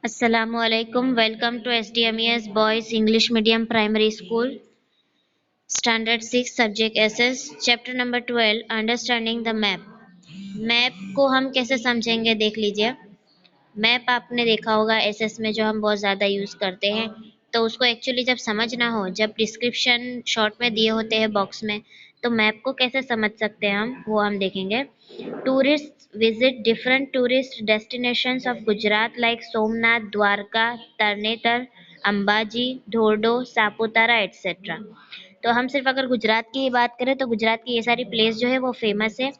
Assalamualaikum. Welcome to SDMES Boys English Medium Primary School, Standard 6, Subject SS, Chapter number 12, Understanding the Map. Map को हम कैसे समझेंगे देख लीजिए। मैप आपने देखा होगा एसएस में जो हम बहुत ज़्यादा यूज़ करते हैं, तो उसको एक्चुअली जब समझ ना हो, जब डिस्क्रिप्शन शॉर्ट में दिए होते हैं बॉक्स में, तो मैप को कैसे समझ सकते हैं वो हम देखेंगे। Tourist visit different tourist destinations of Gujarat like Somnath, Dwarka, Tarnetar, Ambaji, Dhordo, Saputara etcetera. तो हम सिर्फ अगर गुजरात की ही बात करें तो गुजरात की ये सारी प्लेस जो है वो फेमस है।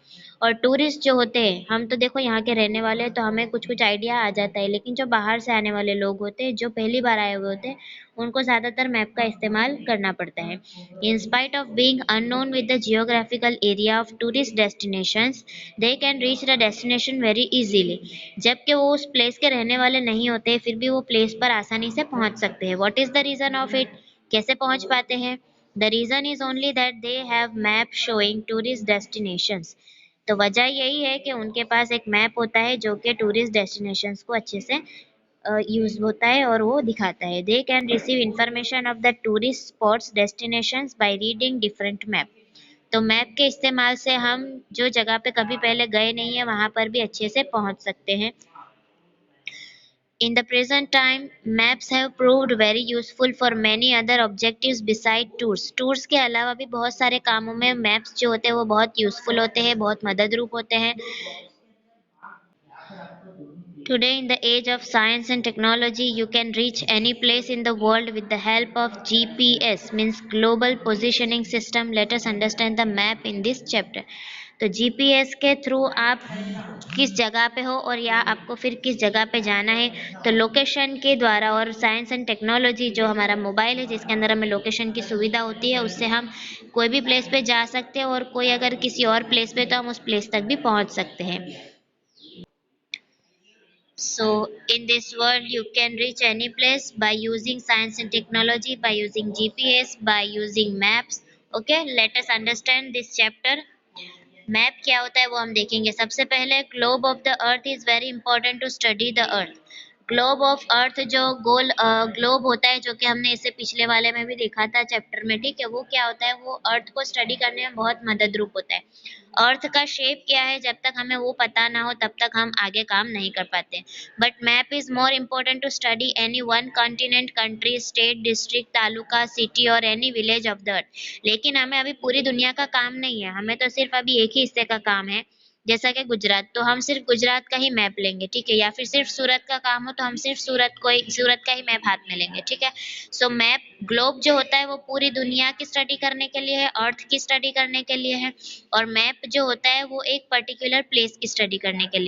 और टूरिस्ट जो होते हैं, हम तो देखो यहाँ के रहने वाले हैं तो हमें कुछ कुछ आइडिया आ जाता है, लेकिन जो बाहर से आने वाले लोग होते हैं, जो पहली बार आए हुए होते हैं, उनको ज़्यादातर मैप का इस्तेमाल करना पड़ता है। In spite of being unknown with the geographical area of tourist destinations, they can reach the destination very easily. जबकि वो उस प्लेस के रहने वाले नहीं होते, फिर भी वो प्लेस पर आसानी से पहुंच सकते हैं। What is the reason of it? कैसे पहुंच पाते हैं? The reason is only that they have map showing tourist destinations. तो वजह यही है कि उनके पास एक मैप होता है जो कि टूरिस्ट डेस्टिनेशंस को अच्छे से यूज होता है और वो दिखाता है। They can receive information of the tourist spots destinations by reading different map. तो मैप के इस्तेमाल से हम जो जगह पे कभी पहले गए नहीं है वहां पर भी अच्छे से पहुंच सकते हैं। In the present time, maps have proved very useful for many other objectives beside tours. Tours के अलावा भी बहुत सारे कामों में maps जो होते हैं वो बहुत useful होते हैं, बहुत मददरूप होते हैं। Today, in the age of science and technology, you can reach any place in the world with the help of GPS, means Global Positioning System. Let us understand the map in this chapter. तो GPS के through आप किस जगह पे हो और या आपको फिर किस जगह पे जाना है, तो लोकेशन के द्वारा और साइंस एंड टेक्नोलॉजी जो हमारा मोबाइल है जिसके अंदर हमें लोकेशन की सुविधा होती है, उससे हम कोई भी प्लेस पे जा सकते हैं और कोई अगर किसी और प्लेस पे तो हम उस प्लेस तक भी पहुंच सकते हैं। So in this world you can reach any place by using science and technology, by using GPS, by using maps. Okay, let us understand this chapter. Map क्या होता है वो हम देखेंगे। सबसे पहले globe of the earth is very important to study the earth. Globe of earth जो गोल ग्लोब होता है, जो कि हमने इसे पिछले वाले में भी देखा था चैप्टर में, ठीक है, वो क्या होता है, वो अर्थ को स्टडी करने में बहुत मददरूप होता है। अर्थ का शेप क्या है, जब तक हमें वो पता ना हो तब तक हम आगे काम नहीं कर पाते। But map is more important to study any one continent, country, state, district, taluka, city और any village of the earth. लेकिन हमें अभी पूरी दुनिया का काम नहीं है, हमें तो सिर्फ अभी एक ही हिस्से का काम है। जैसा कि गुजरात, तो हम सिर्फ गुजरात का ही मैप लेंगे, ठीक है, या फिर सिर्फ सूरत का काम हो तो हम सिर्फ सूरत का ही मैप हाथ में लेंगे, ठीक है। सो मैप ग्लोब जो होता है वो पूरी दुनिया की स्टडी करने के लिए है, अर्थ की स्टडी करने के लिए है। और मैप जो होता है वो एक पर्टिकुलर प्लेस की स्टडी करने के लिए